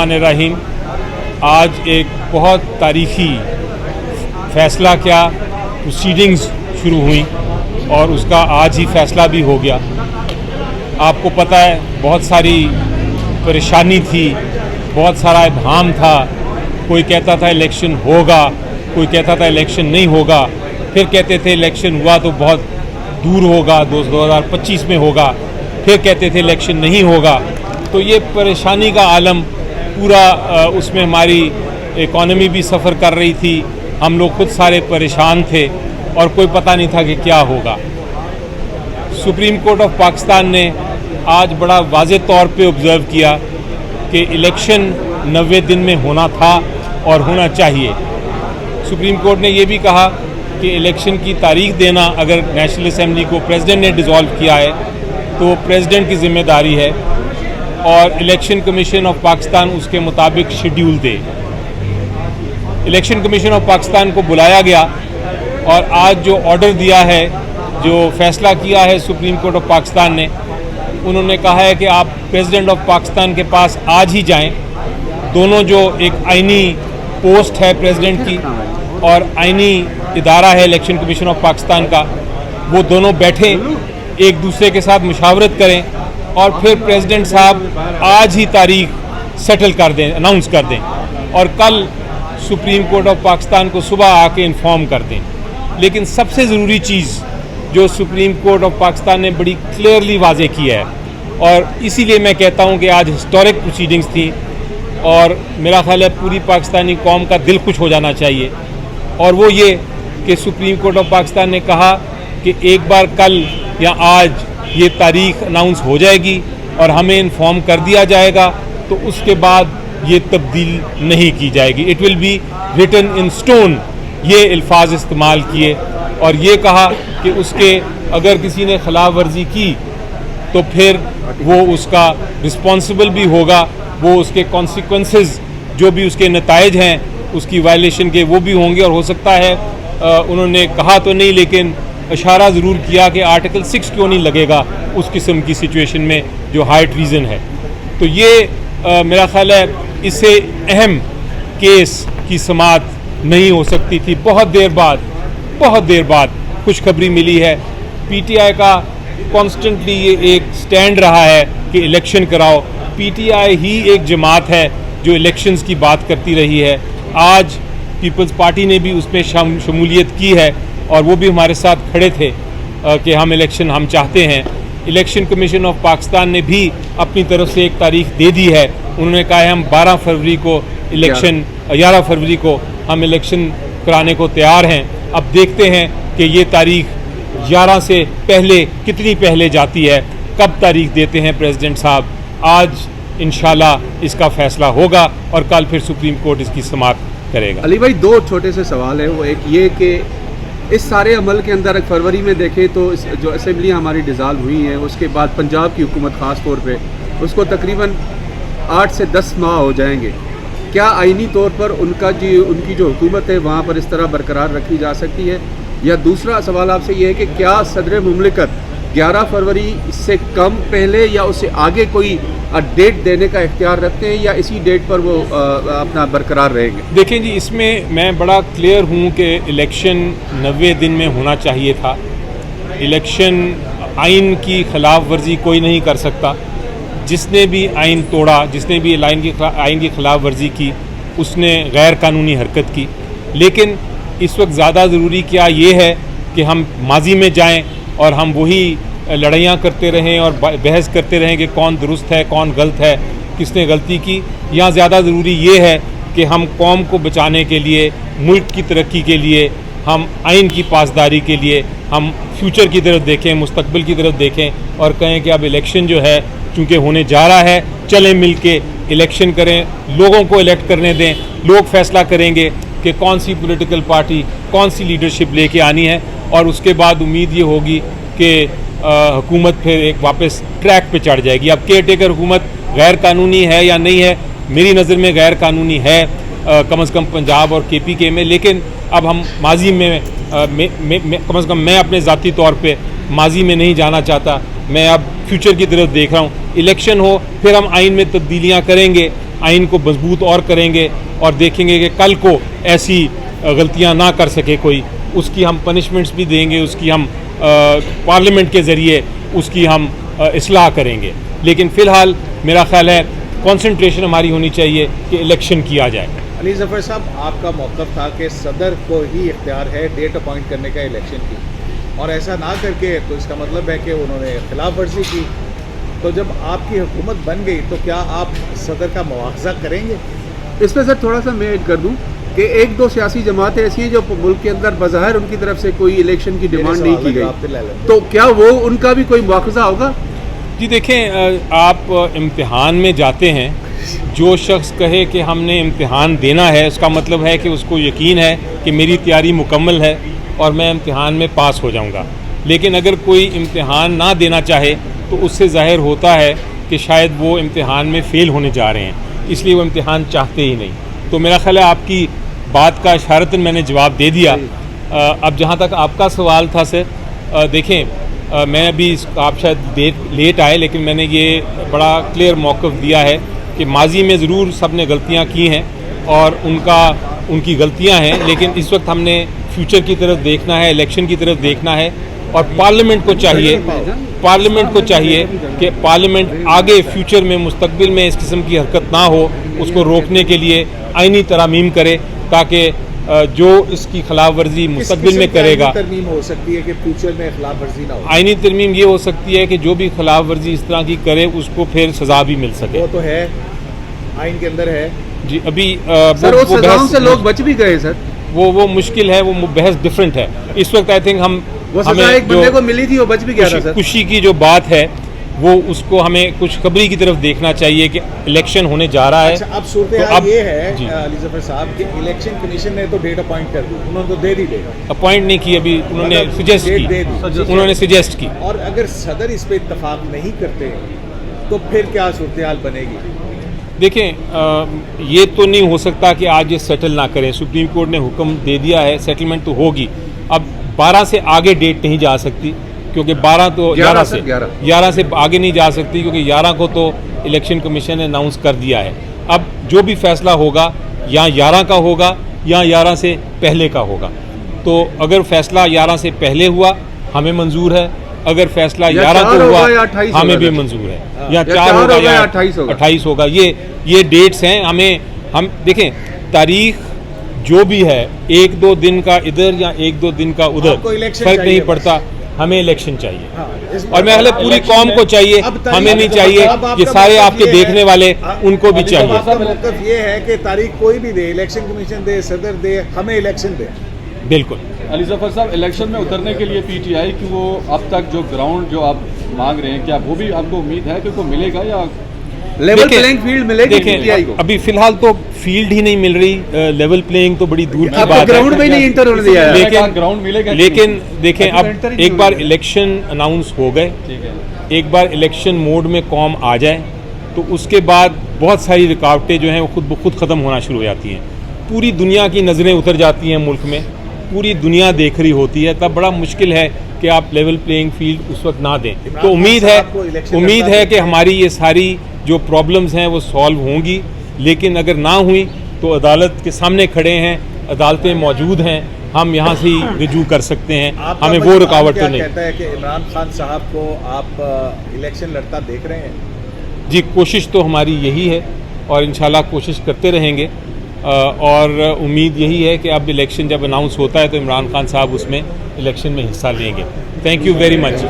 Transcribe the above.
रहीम। आज एक बहुत तारीखी फ़ैसला क्या प्रोसीडिंग्स शुरू हुई और उसका आज ही फ़ैसला भी हो गया। आपको पता है बहुत सारी परेशानी थी, बहुत सारा इब्हाम था। कोई कहता था इलेक्शन होगा, कोई कहता था इलेक्शन नहीं होगा, फिर कहते थे इलेक्शन हुआ तो बहुत दूर होगा, 2025 में होगा, फिर कहते थे इलेक्शन नहीं होगा। तो ये परेशानी का आलम पूरा, उसमें हमारी इकॉनमी भी सफ़र कर रही थी, हम लोग खुद सारे परेशान थे और कोई पता नहीं था कि क्या होगा। सुप्रीम कोर्ट ऑफ पाकिस्तान ने आज बड़ा वाज़ेह तौर पे ऑब्ज़र्व किया कि इलेक्शन 90 दिन में होना था और होना चाहिए। सुप्रीम कोर्ट ने ये भी कहा कि इलेक्शन की तारीख देना, अगर नेशनल असम्बली को प्रेसिडेंट ने डिज़ोल्व किया है तो प्रेसिडेंट की ज़िम्मेदारी है और इलेक्शन कमीशन ऑफ पाकिस्तान उसके मुताबिक schedule they. Election commission of Pakistan को बुलाया गया और आज जो ऑर्डर दिया है, जो फ़ैसला किया है सुप्रीम कोर्ट ऑफ पाकिस्तान ने, उन्होंने कहा है कि आप प्रेसिडेंट ऑफ पाकिस्तान के पास आज ही जाएं। दोनों जो एक आइनी पोस्ट है प्रेसिडेंट की और आइनी इदारा है इलेक्शन कमीशन ऑफ पाकिस्तान का, वो दोनों बैठें, एक दूसरे के साथ मुशावरत करें और फिर प्रेसिडेंट साहब आज ही तारीख सेटल कर दें, अनाउंस कर दें और कल सुप्रीम कोर्ट ऑफ पाकिस्तान को सुबह आके इन्फॉर्म कर दें। लेकिन सबसे ज़रूरी चीज़ जो सुप्रीम कोर्ट ऑफ पाकिस्तान ने बड़ी क्लियरली वाज़ेह किया है और इसीलिए मैं कहता हूँ कि आज हिस्टोरिक प्रोसीडिंग्स थी और मेरा ख्याल है पूरी पाकिस्तानी कौम का दिल खुश हो जाना चाहिए, और वो ये कि सुप्रीम कोर्ट ऑफ पाकिस्तान ने कहा कि एक बार कल या आज ये तारीख अनाउंस हो जाएगी और हमें इन्फॉर्म कर दिया जाएगा, तो उसके बाद ये तब्दील नहीं की जाएगी। It will be written in stone, ये अल्फाज इस्तेमाल किए और ये कहा कि उसके अगर किसी ने खिलाफ वर्जी की तो फिर वो उसका रिस्पॉन्सिबल भी होगा, वो उसके कॉन्सिक्वेंसेस जो भी उसके नताइज हैं उसकी वायलेशन के वो भी होंगे। और हो सकता है उन्होंने कहा तो नहीं लेकिन इशारा ज़रूर किया कि आर्टिकल 6 क्यों नहीं लगेगा उस किस्म की सिचुएशन में जो हाई ट्रीज़न है। तो ये मेरा ख्याल है इससे अहम केस की समाअत नहीं हो सकती थी। बहुत देर बाद खुशखबरी मिली है। पीटीआई का कॉन्स्टेंटली ये एक स्टैंड रहा है कि इलेक्शन कराओ। पीटीआई ही एक जमात है जो इलेक्शंस की बात करती रही है। आज पीपल्स पार्टी ने भी उसमें शमूलियत की है और वो भी हमारे साथ खड़े थे कि हम इलेक्शन हम चाहते हैं। इलेक्शन कमीशन ऑफ पाकिस्तान ने भी अपनी तरफ से एक तारीख दे दी है। उन्होंने कहा है हम 12 फरवरी को इलेक्शन, 11 फरवरी को हम इलेक्शन कराने को तैयार हैं। अब देखते हैं कि ये तारीख 11 से पहले कितनी पहले जाती है, कब तारीख देते हैं प्रेसिडेंट साहब। आज इंशाल्लाह इसका फ़ैसला होगा और कल फिर सुप्रीम कोर्ट इसकी समाअत करेगा। अली भाई, दो छोटे से सवाल है। वो एक ये कि इस सारे अमल के अंदर फरवरी में देखें तो जो असम्बली हमारी डिज़ाल्व हुई है उसके बाद पंजाब की हुकूमत ख़ास तौर पे उसको तकरीबन 8 से 10 माह हो जाएंगे। क्या आइनी तौर पर उनकी जो हुकूमत है वहाँ पर इस तरह बरकरार रखी जा सकती है? या दूसरा सवाल आपसे ये है कि क्या सदर मुमलिकत 11 फरवरी से कम पहले या उससे आगे कोई डेट देने का इख्तियार रखते हैं या इसी डेट पर वो अपना बरकरार रहेंगे? देखें जी, इसमें मैं बड़ा क्लियर हूँ कि इलेक्शन 90 दिन में होना चाहिए था। इलेक्शन आइन की खिलाफ वर्जी कोई नहीं कर सकता। जिसने भी आइन तोड़ा, जिसने भी आइन की खिलाफ वर्जी की, उसने गैर कानूनी हरकत की। लेकिन इस वक्त ज़्यादा ज़रूरी क्या ये है कि हम माजी में जाएं और हम वही लड़ाइयाँ करते रहें और बहस करते रहें कि कौन दुरुस्त है, कौन गलत है, किसने गलती की। यहाँ ज़्यादा ज़रूरी ये है कि हम कौम को बचाने के लिए, मुल्क की तरक्की के लिए, हम आइन की पासदारी के लिए हम फ्यूचर की तरफ देखें, मुस्तकबिल की तरफ देखें और कहें कि अब इलेक्शन जो है चूँकि होने जा रहा है, चलें मिल के इलेक्शन करें, लोगों को इलेक्ट करने दें। लोग फैसला करेंगे कि कौन सी पॉलिटिकल पार्टी कौन सी लीडरशिप लेके आनी है और उसके बाद उम्मीद ये होगी कि हुकूमत फिर एक वापस ट्रैक पे चढ़ जाएगी। अब केयर टेकर हुकूमत गैर कानूनी है या नहीं है? मेरी नज़र में गैर कानूनी है, कम से कम पंजाब और KPK में। लेकिन अब हम माजी में कम से कम मैं अपने ज़ाती तौर पे माजी में नहीं जाना चाहता। मैं अब फ्यूचर की तरफ देख रहा हूँ। इलेक्शन हो फिर हम आइन में तब्दीलियाँ करेंगे, आइन को मजबूत और करेंगे और देखेंगे कि कल को ऐसी गलतियां ना कर सके कोई, उसकी हम पनिशमेंट्स भी देंगे, उसकी हम पार्लियामेंट के ज़रिए उसकी हम इस्लाह करेंगे। लेकिन फ़िलहाल मेरा ख्याल है कंसंट्रेशन हमारी होनी चाहिए कि इलेक्शन किया जाए। अली ज़फ़र साहब, आपका मौक़िफ़ था कि सदर को ही इख्तियार है डेट अपॉइंट करने का इलेक्शन की, और ऐसा ना करके तो इसका मतलब है कि उन्होंने खिलाफ वर्जी की। तो जब आपकी हुकूमत बन गई तो क्या आप सदर का मुआवजा करेंगे? इस पर सर थोड़ा सा मैं ऐड कर दूं कि एक दो सियासी जमातें ऐसी हैं जो मुल्क के अंदर बज़ाहिर उनकी तरफ से कोई इलेक्शन की डिमांड नहीं की गई, तो क्या वो उनका भी कोई मुआवजा होगा? जी देखें, आप इम्तिहान में जाते हैं, जो शख्स कहे कि हमने इम्तिहान देना है, उसका मतलब है कि उसको यकीन है कि मेरी तैयारी मुकम्मल है और मैं इम्तिहान में पास हो जाऊंगा। लेकिन अगर कोई इम्तिहान ना देना चाहे तो उससे ज़ाहिर होता है कि शायद वो इम्तिहान में फ़ेल होने जा रहे हैं, इसलिए वो इम्तिहान चाहते ही नहीं। तो मेरा ख्याल है आपकी बात का इशारतन मैंने जवाब दे दिया। अब जहाँ तक आपका सवाल था सर, देखें, मैं अभी आप शायद लेट आए, लेकिन मैंने ये बड़ा क्लियर मौक़िफ़ दिया है कि माजी में ज़रूर सब ने गलतियाँ की हैं और उनकी गलतियाँ हैं, लेकिन इस वक्त हमने फ्यूचर की तरफ देखना है, इलेक्शन की तरफ देखना है, और पार्लियामेंट को चाहिए कि पार्लियामेंट आगे फ्यूचर में मुस्तकबिल में इस किस्म की हरकत ना हो, उसको रोकने के लिए आइनी तरमीम करे, ताकि जो इसकी खिलाफ वर्जी मुस्तकबिल में करेगा। तरमीम हो सकती है कि फ्यूचर में खिलाफ वर्जी ना हो? आइनी तरमीम ये हो सकती है कि जो भी खिलाफ वर्जी इस तरह की करे उसको फिर सजा भी मिल सके। वो तो है, आइन के अंदर है जी। अभी सर वो सजाओं से लोग बच भी गए सर, वो मुश्किल है, वो बहस डिफरेंट है। इस वक्त आई थिंक वो सजा एक बंदे को मिली थी, वो बच भी गया था सर। खुशी की जो बात है वो उसको हमें खुशखबरी की तरफ देखना चाहिए कि इलेक्शन होने जा रहा है। अच्छा, अब सूरत ये है अली ज़फ़र साहब कि इलेक्शन कमीशन ने तो डेट अपॉइंट कर दी, उन्होंने तो दे दी डेट। अपॉइंट नहीं की अभी, उन्होंने सजेस्ट की। और अगर सदर इस पर इत्तफाक नहीं करते तो फिर क्या सूरत हाल बनेगी? देखें, ये तो नहीं हो सकता कि आज ये सेटल ना करें। सुप्रीम कोर्ट ने हुक्म दे दिया है, सेटलमेंट तो होगी। अब 12 से आगे डेट नहीं जा सकती, क्योंकि 12 तो 11 से आगे नहीं जा सकती, क्योंकि 11 को तो इलेक्शन कमीशन ने अनाउंस कर दिया है। अब जो भी फैसला होगा या 11 का होगा या 11 से पहले का होगा। तो अगर फैसला 11 से पहले हुआ हमें मंजूर है, अगर फैसला 11 को हुआ हमें भी मंजूर है, या 4 होगा या 28 होगा। ये डेट्स हैं। हम देखें, तारीख जो भी है, 1-2 दिन का इधर या 1-2 दिन का उधर फर्क नहीं पड़ता, हमें इलेक्शन चाहिए। और मैं पहले पूरी कौम को चाहिए, हमें नहीं चाहिए। ये सारे आपके देखने वाले उनको भी चाहिए। मतलब ये है कि तारीख कोई भी दे, इलेक्शन कमीशन दे, सदर दे, हमें इलेक्शन दे। बिल्कुल। अली ज़फ़र साहब, इलेक्शन में उतरने के लिए पीटीआई की वो अब तक जो ग्राउंड जो आप मांग रहे हैं, क्या वो भी आपको उम्मीद है कि वो मिलेगा या लेवल प्लेइंग फील्ड मिलेगी पीटीआई को? अभी फिलहाल तो फील्ड ही नहीं मिल रही, लेवल प्लेइंग तो बड़ी दूर की बात है। ग्राउंड में नहीं इंटर होने दिया है, ग्राउंड मिलेगा। लेकिन देखें, अब एक बार इलेक्शन अनाउंस हो गए, एक बार इलेक्शन मोड में कौम आ जाए तो उसके बाद बहुत सारी रुकावटें जो हैं वो खुद ब खुद ख़त्म होना शुरू हो जाती हैं। पूरी दुनिया की नज़रें उतर जाती हैं मुल्क में, पूरी दुनिया देख रही होती है, तब बड़ा मुश्किल है कि आप लेवल प्लेइंग फील्ड उस वक्त ना दें। तो उम्मीद है कि हमारी ये सारी जो प्रॉब्लम्स हैं वो सॉल्व होंगी, लेकिन अगर ना हुई तो अदालत के सामने खड़े हैं, अदालतें मौजूद हैं, हम यहाँ से ही रिजू कर सकते हैं, हमें वो रुकावट तो नहीं। कहता है कि इमरान खान साहब को आप इलेक्शन लड़ता देख रहे हैं? जी, कोशिश तो हमारी यही है और इंशाल्लाह कोशिश करते रहेंगे, और उम्मीद यही है कि अब इलेक्शन जब अनाउंस होता है तो इमरान खान साहब उसमें इलेक्शन में हिस्सा लेंगे। Thank you very much.